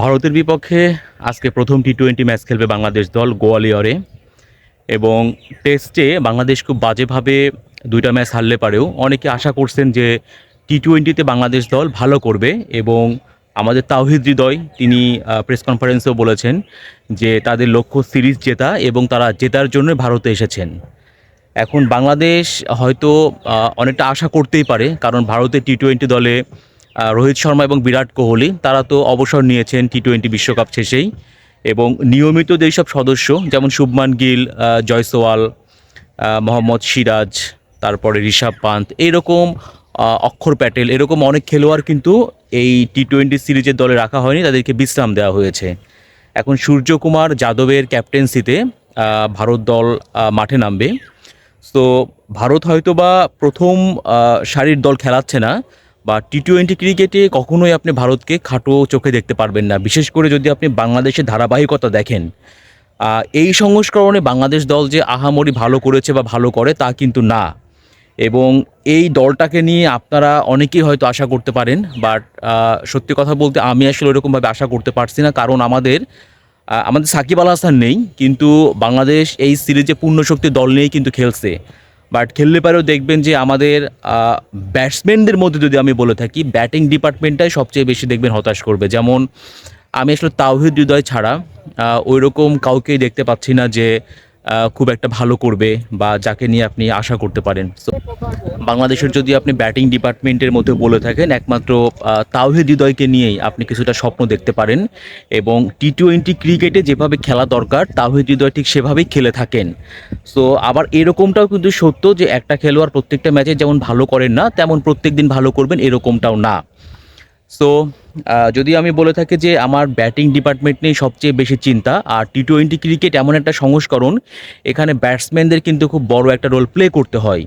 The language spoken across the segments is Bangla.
ভারতের বিপক্ষে আজকে প্রথম টি-20 ম্যাচ খেলবে বাংলাদেশ দল গোয়ালিয়রে। এবং টেস্টে বাংলাদেশ খুব বাজেভাবে ২টা ম্যাচ হারলে পারেও অনেকে আশা করছেন যে টি-20তে বাংলাদেশ দল ভালো করবে। এবং আমাদের তাওহিদ হৃদয় তিনি প্রেস কনফারেন্সেও বলেছেন যে তাদের লক্ষ্য সিরিজ জেতা এবং তারা জেতার জন্য ভারতে এসেছেন। এখন বাংলাদেশ হয়তো অনেকটা আশা করতেই পারে, কারণ ভারতের টি-20 দলে রোহিত শর্মা এবং বিরাট কোহলি তারা তো অবসর নিয়েছেন টি-20 বিশ্বকাপ শেষেই। এবং নিয়মিত যেসব সদস্য যেমন শুভমান গিল, জয়সওয়াল, মোহাম্মদ সিরাজ, তারপরে ঋষভ পান্থ, এইরকম অক্ষর প্যাটেল, এরকম অনেক খেলোয়াড় কিন্তু এই টি-20 সিরিজের দলে রাখা হয়নি, তাদেরকে বিশ্রাম দেওয়া হয়েছে। এখন সূর্যকুমার যাদবের ক্যাপ্টেন্সিতে ভারত দল মাঠে নামবে। তো ভারত হয়তোবা প্রথম সারির দল খেলাচ্ছে না, বা টি-20 ক্রিকেটে কখনোই আপনি ভারতকে খাটো চোখে দেখতে পারবেন না, বিশেষ করে যদি আপনি বাংলাদেশের ধারাবাহিকতা দেখেন। এই সংস্করণে বাংলাদেশ দল যে আহামরি ভালো করেছে বা ভালো করে তা কিন্তু না। এবং এই দলটাকে নিয়ে আপনারা অনেকেই হয়তো আশা করতে পারেন, বাট সত্যি কথা বলতে আমি আসলে ওরকমভাবে আশা করতে পারছি না, কারণ আমাদের সাকিব আল হাসান নেই, কিন্তু বাংলাদেশ এই সিরিজে পূর্ণ শক্তির দল নিয়েই কিন্তু খেলছে। বাট খেললে পারেও দেখবেন যে আমাদের ব্যাটসম্যানদের মধ্যে যদি আমি বলে থাকি, ব্যাটিং ডিপার্টমেন্টটাই সবচেয়ে বেশি দেখবেন হতাশ করবে। যেমন আমি আসলে তাওহিদ হৃদয় ছাড়া ওই রকম কাউকেই দেখতে পাচ্ছি না যে খুব একটা ভালো করবে বা যাকে নিয়ে আপনি আশা করতে পারেন। সো বাংলাদেশের যদি আপনি ব্যাটিং ডিপার্টমেন্টের মধ্যে বলে থাকেন, একমাত্র তাওহিদ হৃদয়কে নিয়েই আপনি কিছুটা স্বপ্ন দেখতে পারেন। এবং টি-20 ক্রিকেটে যেভাবে খেলা দরকার তাওহিদ হৃদয় ঠিক সেভাবেই খেলে থাকেন। সো আবার এরকমটাও কিন্তু সত্য যে একটা খেলোয়াড় প্রত্যেকটা ম্যাচে যেমন ভালো করেন না, তেমন প্রত্যেক দিন ভালো করবেন এরকমটাও না। সো যদি আমি বলে থাকি যে আমার ব্যাটিং ডিপার্টমেন্ট নিয়ে সবচেয়ে বেশি চিন্তা, আর টি-20 ক্রিকেট এমন একটা সংস্করণ, এখানে ব্যাটসম্যানদের কিন্তু খুব বড় একটা রোল প্লে করতে হয়।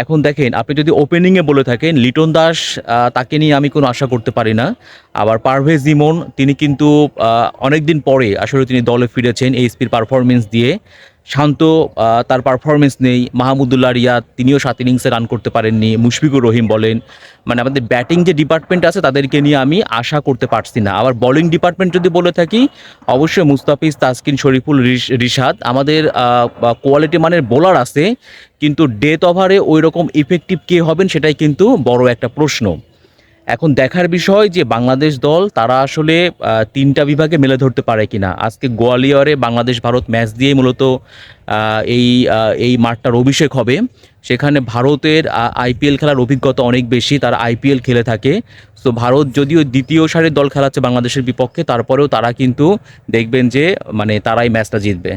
এখন দেখেন, আপনি যদি ওপেনিংয়ে বলে থাকেন লিটন দাস, তাকে নিয়ে আমি কোনো আশা করতে পারি না। আবার পারভেজ ইমন, তিনি কিন্তু অনেক দিন পরে আসলে তিনি দলে ফিরেছেন এইচপির পারফরমেন্স দিয়ে। শান্ত, তার পারফরমেন্স নেই। মাহমুদুল্লাহ রিয়াদ, তিনিও 7 ইনিংসে রান করতে পারেননি। মুশফিকুর রহিম বলেন, মানে আমাদের ব্যাটিং যে ডিপার্টমেন্ট আছে তাদেরকে নিয়ে আমি আশা করতে পারছি না। আবার বোলিং ডিপার্টমেন্ট যদি বলে থাকি, অবশ্যই মুস্তাফিজ, তাসকিন, শরীফুল, রিশাদ আমাদের কোয়ালিটি মানের বোলার আছে, কিন্তু ডেথ ওভারে ওই রকম ইফেক্টিভ কে হবেন সেটাই কিন্তু বড় একটা প্রশ্ন। এখন দেখার বিষয় যে বাংলাদেশ দল তারা আসলে 3টা বিভাগে মেলে ধরতে পারে কিনা। আজকে গোয়ালিয়রে বাংলাদেশ ভারত ম্যাচ দিয়ে মূলত এই মাঠটার অভিষেক হবে। সেখানে ভারতের আইপিএল খেলার অভিজ্ঞতা অনেক বেশি, তারা আইপিএল খেলে থাকে। সো ভারত যদিও দ্বিতীয় সারির দল খেলাচ্ছে বাংলাদেশের বিপক্ষে, তারপরেও তারা কিন্তু দেখবেন যে মানে তারাই ম্যাচটা জিতবে।